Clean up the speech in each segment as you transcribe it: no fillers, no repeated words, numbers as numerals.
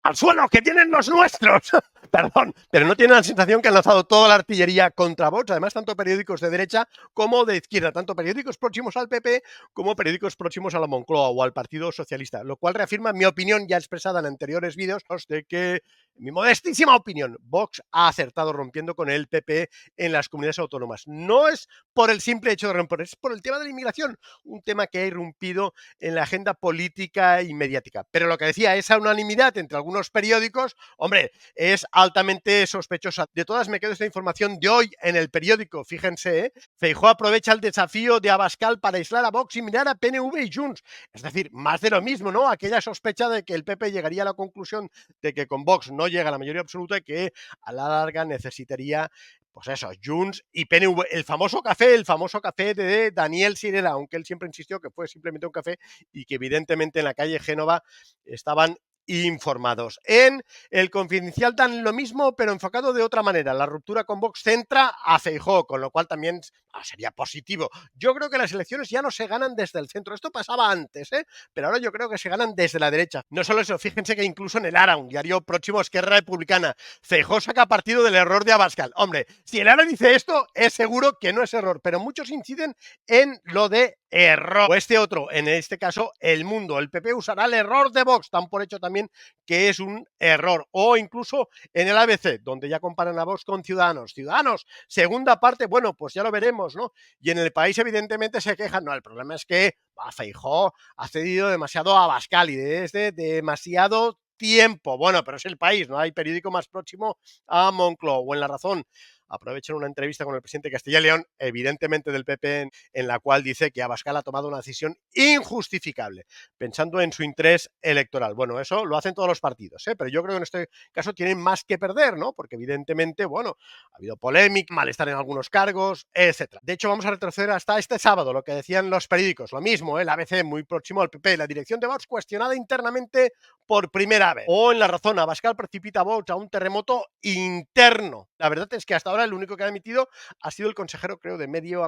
al suelo, que vienen los nuestros. Perdón, pero no tiene la sensación que han lanzado toda la artillería contra Vox, además tanto periódicos de derecha como de izquierda, tanto periódicos próximos al PP como periódicos próximos a la Moncloa o al Partido Socialista, lo cual reafirma mi opinión ya expresada en anteriores vídeos de que, en mi modestísima opinión, Vox ha acertado rompiendo con el PP en las comunidades autónomas. No es por el simple hecho de romper, es por el tema de la inmigración, un tema que ha irrumpido en la agenda política y mediática. Pero lo que decía, esa unanimidad entre algunos periódicos, hombre, es altamente sospechosa. De todas, me quedo esta información de hoy en el periódico. Fíjense, Feijóo aprovecha el desafío de Abascal para aislar a Vox y mirar a PNV y Junts. Es decir, más de lo mismo, ¿no? Aquella sospecha de que el PP llegaría a la conclusión de que con Vox no llega a la mayoría absoluta y que a la larga necesitaría, pues eso, Junts y PNV. El famoso café de Daniel Sirera, aunque él siempre insistió que fue simplemente un café y que evidentemente en la calle Génova estaban informados. En El Confidencial dan lo mismo, pero enfocado de otra manera. La ruptura con Vox centra a Feijóo, con lo cual también sería positivo. Yo creo que las elecciones ya no se ganan desde el centro. Esto pasaba antes, pero ahora yo creo que se ganan desde la derecha. No solo eso, fíjense que incluso en el ARA, un diario próximo a Esquerra Republicana, Feijóo saca partido del error de Abascal. Hombre, si el ARA dice esto, es seguro que no es error, pero muchos inciden en lo de error. O este otro, en este caso, El Mundo. El PP usará el error de Vox, tan por hecho también que es un error. O incluso en el ABC, donde ya comparan a Vox con Ciudadanos. Ciudadanos, segunda parte, bueno, pues ya lo veremos, ¿no? Y en El País, evidentemente, se quejan. No, el problema es que Feijóo ha cedido demasiado a Abascal y desde demasiado tiempo. Bueno, pero es El País, no hay periódico más próximo a Moncloa. O en La Razón, aprovechan una entrevista con el presidente de Castilla y León, evidentemente del PP, en la cual dice que Abascal ha tomado una decisión injustificable, pensando en su interés electoral. Bueno, eso lo hacen todos los partidos, pero yo creo que en este caso tienen más que perder, ¿no? Porque evidentemente, bueno, ha habido polémica, malestar en algunos cargos, etcétera. De hecho, vamos a retroceder hasta este sábado, lo que decían los periódicos, lo mismo, el ABC muy próximo al PP, la dirección de Vox cuestionada internamente por primera vez. O en La Razón, Abascal precipita a Vox a un terremoto interno. La verdad es que hasta ahora el único que ha emitido ha sido el consejero, creo, de medio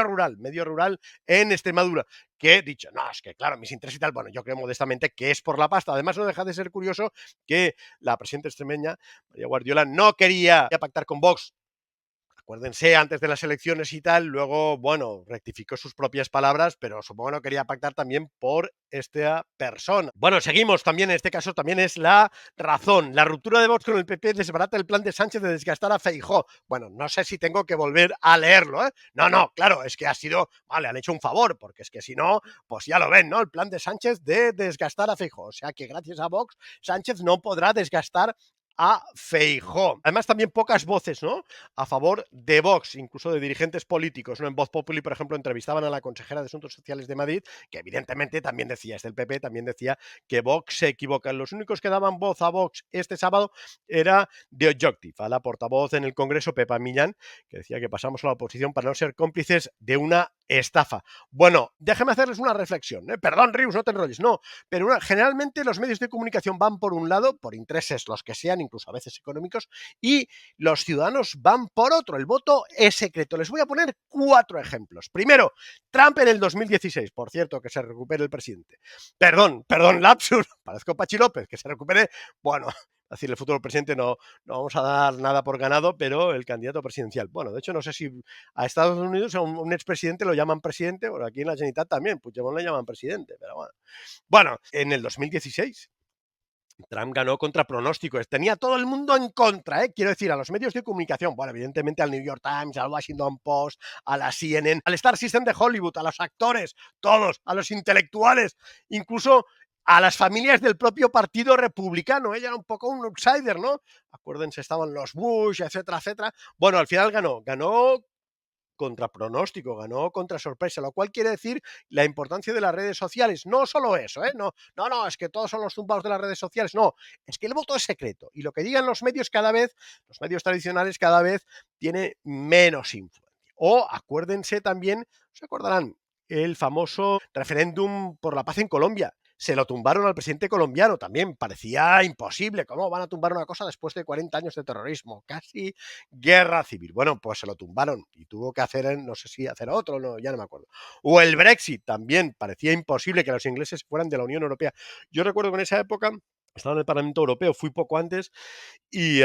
rural en Extremadura, que he dicho, no, es que claro, mis intereses y tal, bueno, yo creo modestamente que es por la pasta. Además, no deja de ser curioso que la presidenta extremeña, María Guardiola, no quería pactar con Vox. Acuérdense, antes de las elecciones y tal, luego, bueno, rectificó sus propias palabras, pero supongo que no quería pactar también por esta persona. Bueno, seguimos también, en este caso también es La Razón. La ruptura de Vox con el PP desbarata el plan de Sánchez de desgastar a Feijóo. Bueno, no sé si tengo que volver a leerlo, ¿eh? No, claro, es que ha sido, vale, han hecho un favor, porque es que si no, pues ya lo ven, ¿no? El plan de Sánchez de desgastar a Feijóo. O sea que gracias a Vox, Sánchez no podrá desgastar a Feijóo. Además, también pocas voces, ¿no?, a favor de Vox, incluso de dirigentes políticos, ¿no? En Voz Populi, por ejemplo, entrevistaban a la consejera de Asuntos Sociales de Madrid, que evidentemente también decía, es del PP, también decía que Vox se equivoca. Los únicos que daban voz a Vox este sábado era de Objective, a la portavoz en el Congreso, Pepa Millán, que decía que pasamos a la oposición para no ser cómplices de una estafa. Bueno, déjeme hacerles una reflexión, ¿eh? Perdón, Rius, no te enrolles, no, pero generalmente los medios de comunicación van por un lado, por intereses los que sean, incluso a veces económicos, y los ciudadanos van por otro. El voto es secreto. Les voy a poner 4 ejemplos. Primero, Trump en el 2016. Por cierto, que se recupere el presidente. Perdón, lapsus. Parezco Pachi López, que se recupere. Bueno, decir, el futuro presidente no vamos a dar nada por ganado, pero el candidato presidencial. Bueno, de hecho, no sé si a Estados Unidos a un expresidente lo llaman presidente, o aquí en la Generalitat también, Puigdemont le llaman presidente, pero bueno. Bueno, en el 2016 Trump ganó contra pronóstico. Tenía todo el mundo en contra, quiero decir, a los medios de comunicación, bueno, evidentemente al New York Times, al Washington Post, a la CNN, al Star System de Hollywood, a los actores, todos, a los intelectuales, incluso a las familias del propio Partido Republicano. Ella era un poco un outsider, ¿no? Acuérdense, estaban los Bush, etcétera, etcétera. Bueno, al final ganó contra pronóstico, ganó contra sorpresa, lo cual quiere decir la importancia de las redes sociales. No solo eso, no, es que todos son los zumbados de las redes sociales, no, es que el voto es secreto y lo que digan los medios cada vez, los medios tradicionales cada vez tiene menos influencia. O acuérdense también, se acordarán, el famoso referéndum por la paz en Colombia. Se lo tumbaron al presidente colombiano, también parecía imposible. ¿Cómo van a tumbar una cosa después de 40 años de terrorismo? Casi guerra civil. Bueno, pues se lo tumbaron y tuvo que hacer, no sé si hacer otro, no, ya no me acuerdo. O el Brexit también, parecía imposible que los ingleses fueran de la Unión Europea. Yo recuerdo que en esa época Estaba en el Parlamento Europeo, fui poco antes y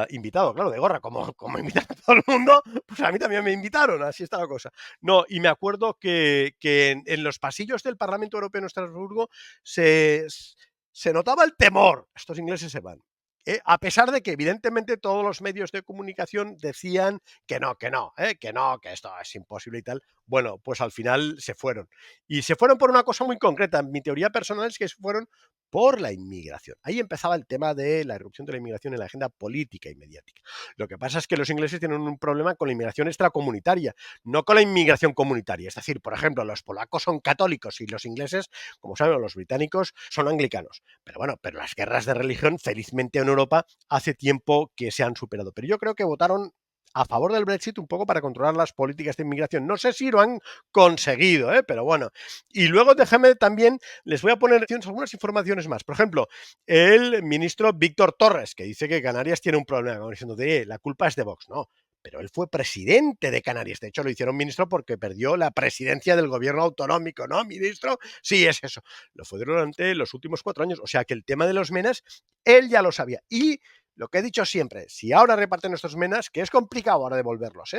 invitado, claro, de gorra, como invitan a todo el mundo, pues a mí también me invitaron, así está la cosa. No, y me acuerdo que en los pasillos del Parlamento Europeo en Estrasburgo se, se notaba el temor. Estos ingleses se van. A pesar de que evidentemente todos los medios de comunicación decían que esto es imposible y tal. Bueno, pues al final se fueron. Y se fueron por una cosa muy concreta. Mi teoría personal es que se fueron por la inmigración. Ahí empezaba el tema de la irrupción de la inmigración en la agenda política y mediática. Lo que pasa es que los ingleses tienen un problema con la inmigración extracomunitaria, no con la inmigración comunitaria. Es decir, por ejemplo, los polacos son católicos y los ingleses, como saben, los británicos son anglicanos. Pero bueno, pero las guerras de religión, felizmente en Europa, hace tiempo que se han superado. Pero yo creo que votaron a favor del Brexit un poco para controlar las políticas de inmigración. No sé si lo han conseguido, pero bueno. Y luego déjame también, les voy a poner algunas informaciones más. Por ejemplo, el ministro Víctor Torres, que dice que Canarias tiene un problema, como diciendo, la culpa es de Vox. No, pero él fue presidente de Canarias. De hecho, lo hicieron ministro porque perdió la presidencia del gobierno autonómico, ¿no, ministro? Sí, es eso. Lo fue durante los últimos 4 años. O sea que el tema de los menas, él ya lo sabía. Y lo que he dicho siempre, si ahora reparten nuestros menas, que es complicado ahora devolverlos,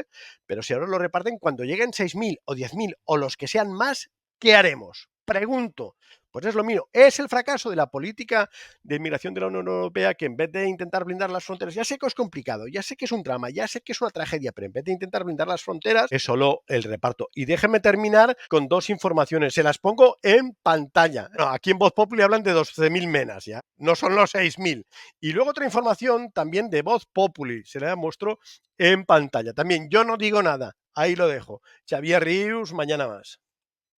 pero si ahora lo reparten, cuando lleguen 6.000 o 10.000 o los que sean más, ¿qué haremos? Pregunto. Pues es lo mío. Es el fracaso de la política de inmigración de la Unión Europea que en vez de intentar blindar las fronteras, ya sé que es complicado, ya sé que es un drama, ya sé que es una tragedia, pero en vez de intentar blindar las fronteras, es solo el reparto. Y déjenme terminar con 2 informaciones. Se las pongo en pantalla. No, aquí en Voz Populi hablan de 12.000 menas, ya. No son los 6.000. Y luego otra información también de Voz Populi. Se la muestro en pantalla. También yo no digo nada. Ahí lo dejo. Xavier Rius, mañana más.